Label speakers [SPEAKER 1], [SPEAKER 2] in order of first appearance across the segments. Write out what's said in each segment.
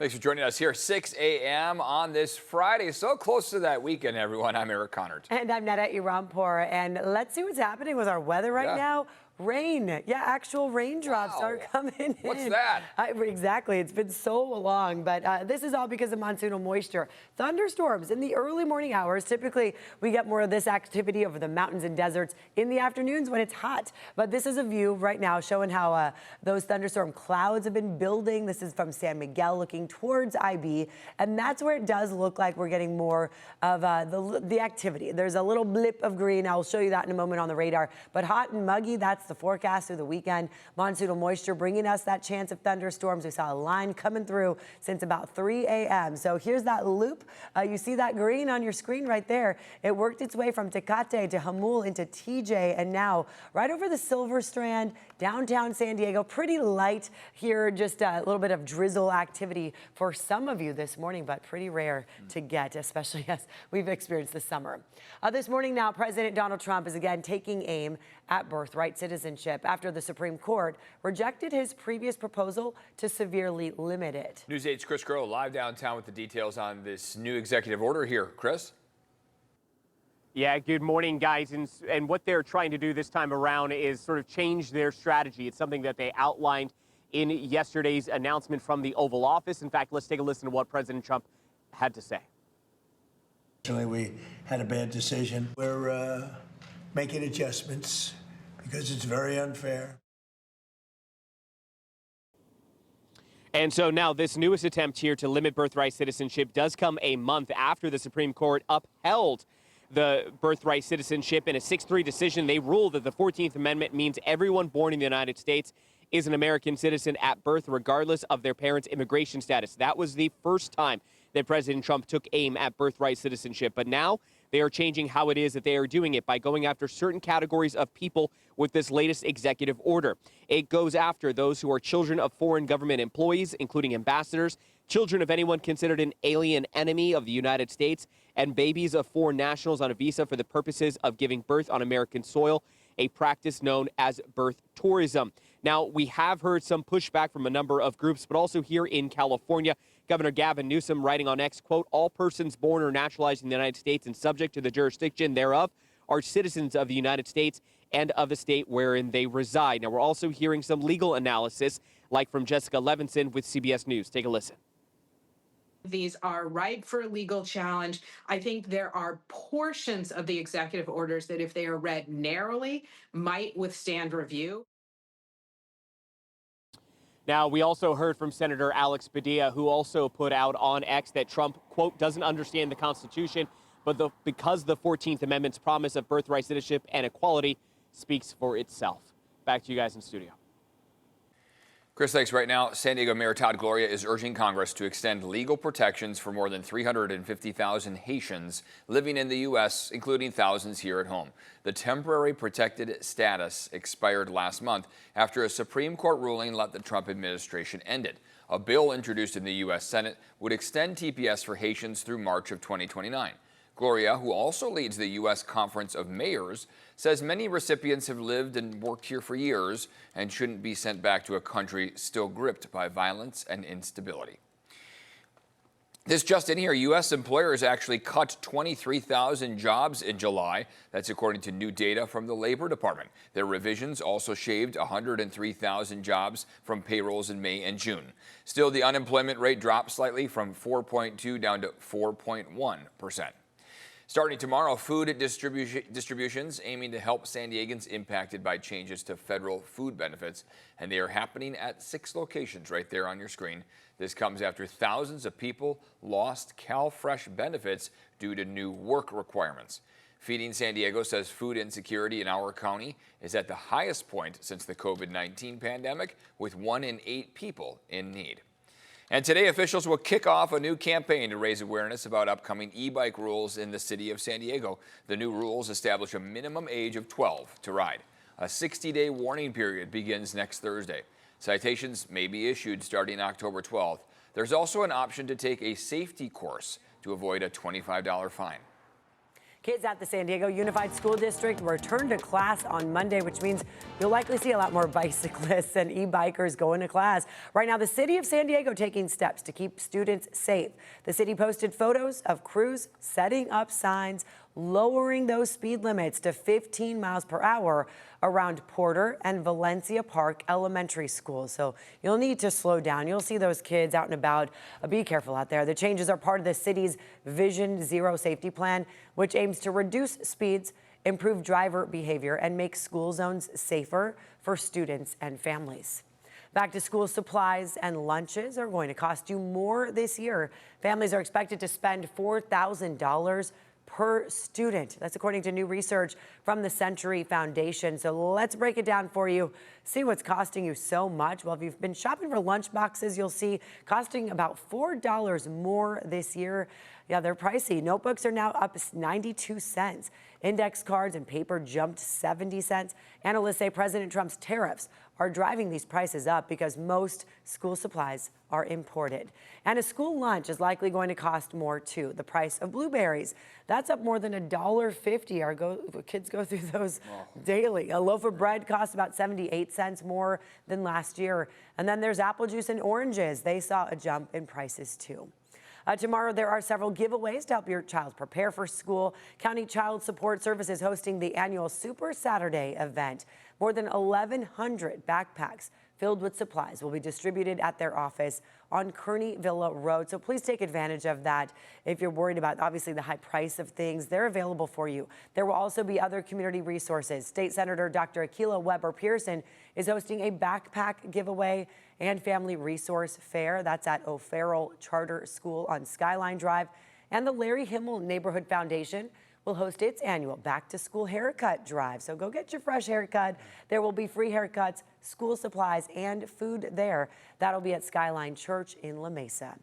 [SPEAKER 1] Thanks for joining us here, 6 a.m. on this Friday. So close to that weekend, everyone. I'm Eric Connard.
[SPEAKER 2] And I'm Netta Irampour. And let's see what's happening with our weather right now. Rain. Yeah, actual raindrops are coming in.
[SPEAKER 1] What's that?
[SPEAKER 2] Exactly. It's been so long, but this is all because of monsoonal moisture. Thunderstorms in the early morning hours. Typically, we get more of this activity over the mountains and deserts in the afternoons when it's hot. But this is a view right now showing how those thunderstorm clouds have been building. This is from San Miguel looking towards IB. And that's where it does look like we're getting more of the activity. There's a little blip of green. I'll show you that in a moment on the radar. But hot and muggy, that's the forecast through the weekend. Monsoonal moisture bringing us that chance of thunderstorms. We saw a line coming through since about 3 a.m. So here's that loop. You see that green on your screen right there. It worked its way from Tecate to Jamul into TJ, and now right over the Silver Strand, downtown San Diego. Pretty light here, just a little bit of drizzle activity for some of you this morning, but pretty rare to get, especially as we've experienced this summer. This morning now, President Donald Trump is again taking aim at birthright citizenship after the Supreme Court rejected his previous proposal to severely limit it.
[SPEAKER 1] News 8's Chris Groh live downtown with the details on this new executive order here. Chris?
[SPEAKER 3] Yeah, good morning, guys. And what they're trying to do this time around is sort of change their strategy. It's something that they outlined in yesterday's announcement from the Oval Office. In fact, let's take a listen to what President Trump had to say.
[SPEAKER 4] We had a bad decision. We're making adjustments because it's very unfair.
[SPEAKER 3] And so now this newest attempt here to limit birthright citizenship does come a month after the Supreme Court upheld the birthright citizenship in a 6-3 decision. They ruled that the 14th Amendment means everyone born in the United States is an American citizen at birth, regardless of their parents' immigration status. That was the first time that President Trump took aim at birthright citizenship. But now they are changing how it is that they are doing it by going after certain categories of people with this latest executive order. It goes after those who are children of foreign government employees, including ambassadors, children of anyone considered an alien enemy of the United States, and babies of foreign nationals on a visa for the purposes of giving birth on American soil, a practice known as birth tourism. Now, we have heard some pushback from a number of groups, but also here in California, Governor Gavin Newsom writing on X, quote, all persons born or naturalized in the United States and subject to the jurisdiction thereof are citizens of the United States and of the state wherein they reside. Now, we're also hearing some legal analysis, like from Jessica Levinson with CBS News. Take a listen.
[SPEAKER 5] These are ripe for a legal challenge. I think there are portions of the executive orders that, if they are read narrowly, might withstand review.
[SPEAKER 3] Now, we also heard from Senator Alex Padilla, who also put out on X that Trump, quote, doesn't understand the Constitution, but because the 14th Amendment's promise of birthright citizenship and equality speaks for itself. Back to you guys in studio.
[SPEAKER 1] Chris, thanks. Right now, San Diego Mayor Todd Gloria is urging Congress to extend legal protections for more than 350,000 Haitians living in the U.S., including thousands here at home. The temporary protected status expired last month after a Supreme Court ruling let the Trump administration end it. A bill introduced in the U.S. Senate would extend TPS for Haitians through March of 2029. Gloria, who also leads the U.S. Conference of Mayors, says many recipients have lived and worked here for years and shouldn't be sent back to a country still gripped by violence and instability. This just in here, U.S. employers actually cut 23,000 jobs in July. That's according to new data from the Labor Department. Their revisions also shaved 103,000 jobs from payrolls in May and June. Still, the unemployment rate dropped slightly from 4.2 down to 4.1%. Starting tomorrow, food distributions aiming to help San Diegans impacted by changes to federal food benefits, and they are happening at 6 locations right there on your screen. This comes after thousands of people lost CalFresh benefits due to new work requirements. Feeding San Diego says food insecurity in our county is at the highest point since the COVID-19 pandemic, with 1 in 8 people in need. And today, officials will kick off a new campaign to raise awareness about upcoming e-bike rules in the city of San Diego. The new rules establish a minimum age of 12 to ride. A 60-day warning period begins next Thursday. Citations may be issued starting October 12th. There's also an option to take a safety course to avoid a $25 fine.
[SPEAKER 2] Kids at the San Diego Unified School District return to class on Monday, which means you'll likely see a lot more bicyclists and e-bikers going to class. Right now, the city of San Diego taking steps to keep students safe. The city posted photos of crews setting up signs lowering those speed limits to 15 miles per hour around Porter and Valencia Park elementary schools. So you'll need to slow down. You'll see those kids out and about. Be careful out there. The changes are part of the city's Vision Zero safety plan, which aims to reduce speeds, improve driver behavior, and make school zones safer for students and families. Back to school supplies and lunches are going to cost you more this year. Families are expected to spend $4,000 per student. That's according to new research from the Century Foundation. So let's break it down for you, see what's costing you so much. Well, if you've been shopping for lunch boxes, you'll see costing about $4 more this year. Yeah, they're pricey. Notebooks are now up 92 cents. Index cards and paper jumped 70 cents. Analysts say President Trump's tariffs are driving these prices up because most school supplies are imported. And a school lunch is likely going to cost more too. The price of blueberries, that's up more than $1.50. Our kids go through those daily. A loaf of bread costs about 78 cents more than last year. And then there's apple juice and oranges. They saw a jump in prices too. Tomorrow, there are several giveaways to help your child prepare for school. County Child Support Services hosting the annual Super Saturday event. More than 1,100 backpacks filled with supplies will be distributed at their office on Kearney Villa Road. So please take advantage of that. If you're worried about, obviously, the high price of things, they're available for you. There will also be other community resources. State Senator Dr. Akilah Weber Pearson is hosting a backpack giveaway and family resource fair. That's at O'Farrell Charter School on Skyline Drive. And the Larry Himmel Neighborhood Foundation will host its annual Back to School Haircut Drive. So go get your fresh haircut. There will be free haircuts, school supplies, and food there. That'll be at Skyline Church in La Mesa.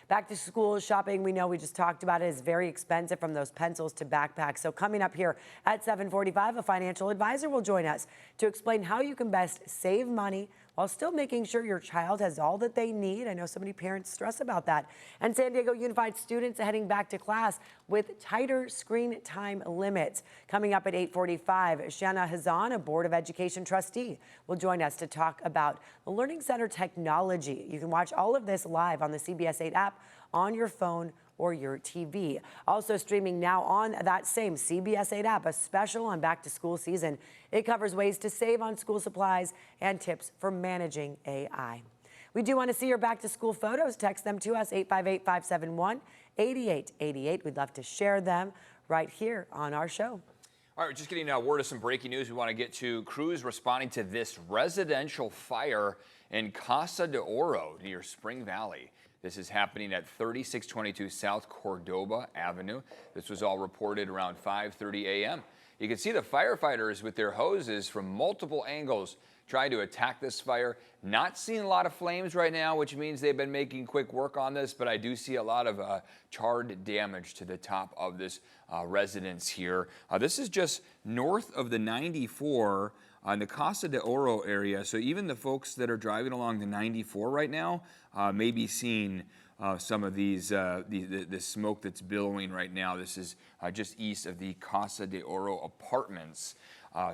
[SPEAKER 2] Back to school shopping, we know we just talked about it, is very expensive, from those pencils to backpacks. So coming up here at 7:45, a financial advisor will join us to explain how you can best save money while still making sure your child has all that they need. I know so many parents stress about that. And San Diego Unified students heading back to class with tighter screen time limits. Coming up at 8:45, Shanna Hazan, a Board of Education trustee, will join us to talk about the Learning Center technology. You can watch all of this live on the CBS 8 app, on your phone, or your TV. Also streaming now on that same CBS 8 app, a special on back to school season. It covers ways to save on school supplies and tips for managing AI. We do want to see your back to school photos. Text them to us, 858-571-8888. We'd love to share them right here on our show.
[SPEAKER 1] All right, we're just getting word of some breaking news. We want to get to crews responding to this residential fire in Casa de Oro near Spring Valley. This is happening at 3622 South Cordoba Avenue. This was all reported around 5:30 a.m. You can see the firefighters with their hoses from multiple angles trying to attack this fire. Not seeing a lot of flames right now, which means they've been making quick work on this, but I do see a lot of charred damage to the top of this residence here. This is just north of the 94 on the Casa de Oro area. So even the folks that are driving along the 94 right now may be seeing some of these, the smoke that's billowing right now. This is just east of the Casa de Oro apartments.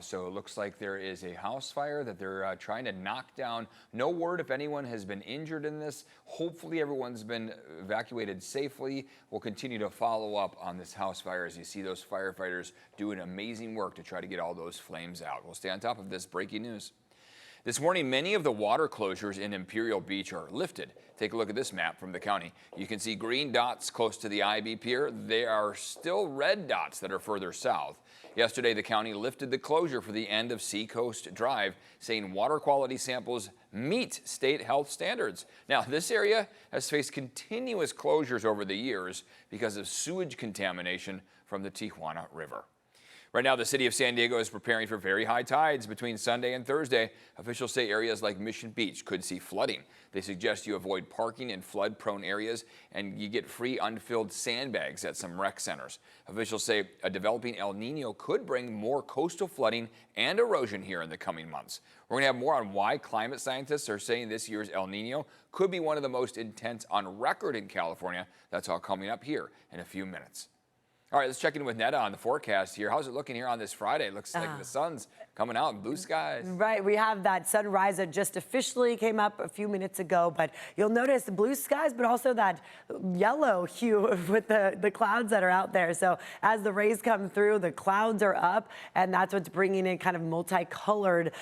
[SPEAKER 1] So it looks like there is a house fire that they're trying to knock down. No word if anyone has been injured in this. Hopefully everyone's been evacuated safely. We'll continue to follow up on this house fire as you see those firefighters doing amazing work to try to get all those flames out. We'll stay on top of this breaking news. This morning, many of the water closures in Imperial Beach are lifted. Take a look at this map from the county. You can see green dots close to the IB Pier. There are still red dots that are further south. Yesterday, the county lifted the closure for the end of Seacoast Drive, saying water quality samples meet state health standards. Now, this area has faced continuous closures over the years because of sewage contamination from the Tijuana River. Right now, the city of San Diego is preparing for very high tides between Sunday and Thursday. Officials say areas like Mission Beach could see flooding. They suggest you avoid parking in flood-prone areas, and you get free unfilled sandbags at some rec centers. Officials say a developing El Nino could bring more coastal flooding and erosion here in the coming months. We're going to have more on why climate scientists are saying this year's El Nino could be one of the most intense on record in California. That's all coming up here in a few minutes. All right, let's check in with Netta on the forecast here. How's it looking here on this Friday? Looks like the sun's coming out and blue skies.
[SPEAKER 2] Right, we have that sunrise that just officially came up a few minutes ago, but you'll notice the blue skies, but also that yellow hue with the clouds that are out there. So as the rays come through, the clouds are up, and that's what's bringing in kind of multicolored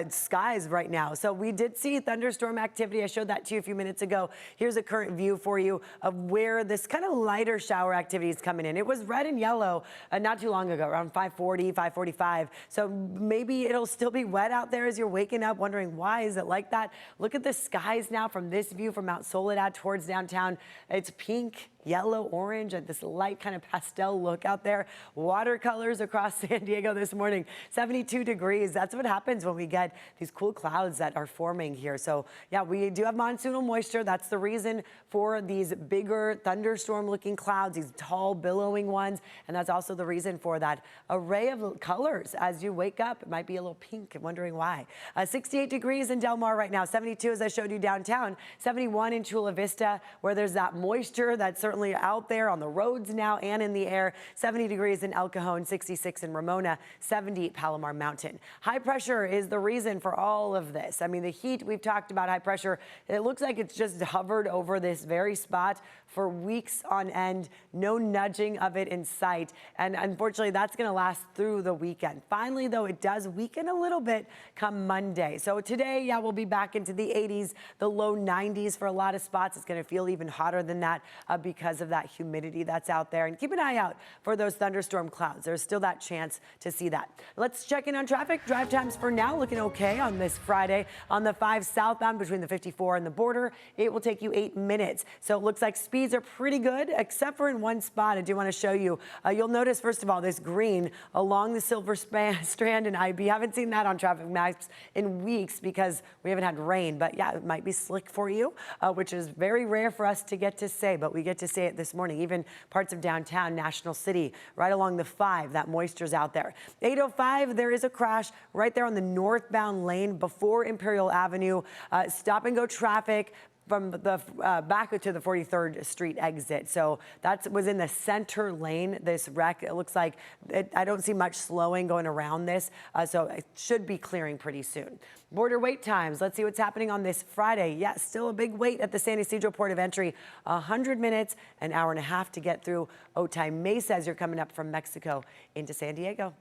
[SPEAKER 2] skies right now. So we did see thunderstorm activity. I showed that to you a few minutes ago. Here's a current view for you of where this kind of lighter shower activity is coming in. It was red and yellow not too long ago, around 5:40, 5:45. So maybe it'll still be wet out there as you're waking up wondering why is it like that. Look at the skies now from this view from Mount Soledad towards downtown. It's pink, yellow, orange, and this light kind of pastel look out there. Watercolors across San Diego this morning, 72 degrees. That's what happens when we get these cool clouds that are forming here. So yeah, we do have monsoonal moisture. That's the reason for these bigger thunderstorm looking clouds, these tall billowing ones. And that's also the reason for that array of colors as you wake up. It might be a little pink, wondering why. 68 degrees in Del Mar right now, 72 as I showed you downtown, 71 in Chula Vista, where there's that moisture that's certainly out there on the roads now and in the air. 70 degrees in El Cajon, 66 in Ramona, 70 Palomar Mountain. High pressure is the reason for all of this. I mean, the heat, we've talked about high pressure. It looks like it's just hovered over this very spot for weeks on end. No nudging of it in sight. And unfortunately, that's going to last through the weekend. Finally, though, it does weaken a little bit come Monday. So today, yeah, we'll be back into the 80s, the low 90s for a lot of spots. It's going to feel even hotter than that because of that humidity that's out there. And keep an eye out for those thunderstorm clouds. There's still that chance to see that. Let's check in on traffic. Drive times for now looking okay on this Friday. On the 5 southbound between the 54 and the border, it will take you 8 minutes. So it looks like speeds are pretty good, except for in one spot I do want to show you. You'll notice, first of all, this green along the Silver Strand and IB. Haven't seen that on traffic maps in weeks because we haven't had rain. But yeah, it might be slick for you, which is very rare for us to get to say, but we get to say it this morning. Even parts of downtown National City, right along the 5, that moisture's out there. 805, there is a crash right there on the northbound lane before Imperial Avenue. Stop and go traffic from the back to the 43rd Street exit. So that was in the center lane, this wreck. It looks like I don't see much slowing going around this, so it should be clearing pretty soon. Border wait times. Let's see what's happening on this Friday. Yeah, still a big wait at the San Ysidro Port of Entry. 100 minutes, an hour and a half to get through Otay Mesa as you're coming up from Mexico into San Diego.